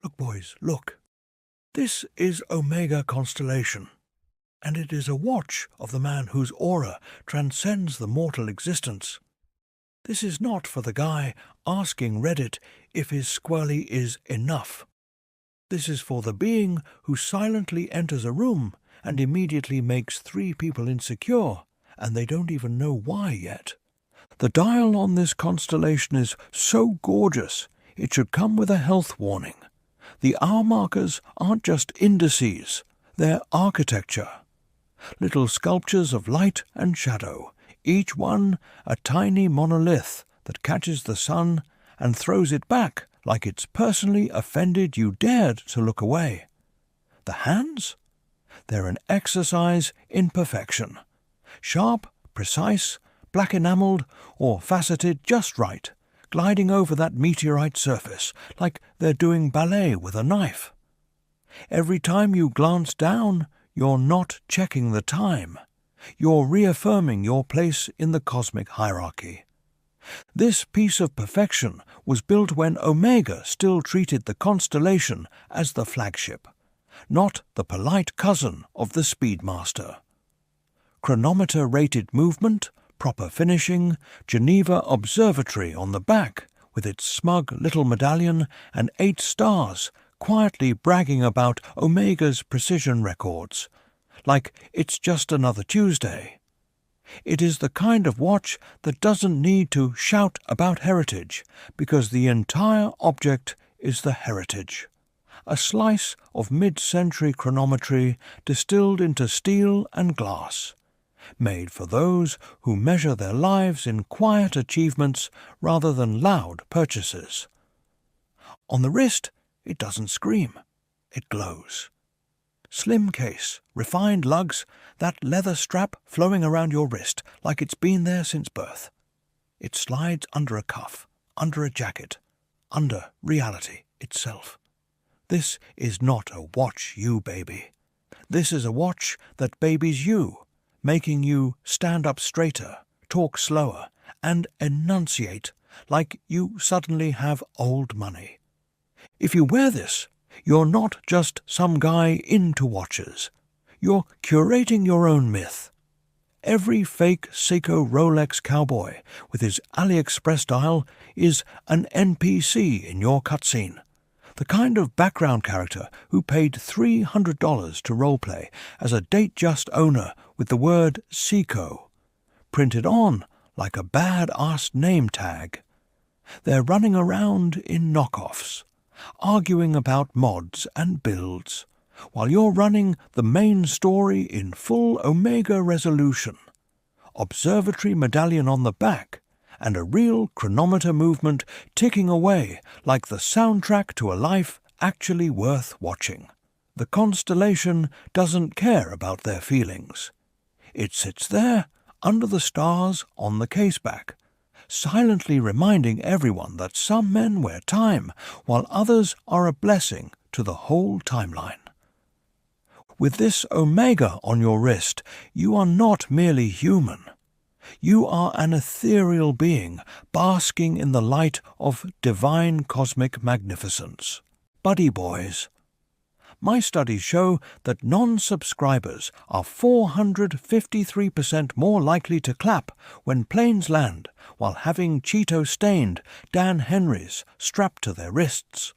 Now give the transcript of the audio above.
Look, boys, look. This is Omega Constellation, and it is a watch of the man whose aura transcends the mortal existence. This is not for the guy asking Reddit if his squirrely is enough. This is for the being who silently enters a room and immediately makes 3 people insecure, and they don't even know why yet. The dial on this constellation is so gorgeous, it should come with a health warning. The hour markers aren't just indices, they're architecture. Little sculptures of light and shadow, each one a tiny monolith that catches the sun and throws it back like it's personally offended you dared to look away. The hands? They're an exercise in perfection. Sharp, precise, black enamelled, or faceted just right, gliding over that meteorite surface like they're doing ballet with a knife. Every time you glance down, you're not checking the time. You're reaffirming your place in the cosmic hierarchy. This piece of perfection was built when Omega still treated the constellation as the flagship, not the polite cousin of the Speedmaster. Chronometer-rated movement, proper finishing, Geneva Observatory on the back, with its smug little medallion and 8 stars, quietly bragging about Omega's precision records, like it's just another Tuesday. It is the kind of watch that doesn't need to shout about heritage, because the entire object is the heritage. A slice of mid-century chronometry distilled into steel and glass, made for those who measure their lives in quiet achievements rather than loud purchases. On the wrist, it doesn't scream, it glows. Slim case, refined lugs, that leather strap flowing around your wrist like it's been there since birth. It slides under a cuff, under a jacket, under reality itself. This is not a watch you baby. This is a watch that babies you, making you stand up straighter, talk slower, and enunciate like you suddenly have old money. If you wear this, you're not just some guy into watches. You're curating your own myth. Every fake Seiko Rolex cowboy with his AliExpress dial is an NPC in your cutscene. The kind of background character who paid $300 to roleplay as a date-just owner with the word Seiko printed on like a bad-ass name tag. They're running around in knockoffs, arguing about mods and builds, while you're running the main story in full Omega resolution, observatory medallion on the back, and a real chronometer movement ticking away like the soundtrack to a life actually worth watching. The constellation doesn't care about their feelings. It sits there, under the stars, on the caseback, silently reminding everyone that some men wear time, while others are a blessing to the whole timeline. With this Omega on your wrist, you are not merely human. You are an ethereal being basking in the light of divine cosmic magnificence. Buddy boys. My studies show that non-subscribers are 453% more likely to clap when planes land while having Cheeto-stained Dan Henrys strapped to their wrists.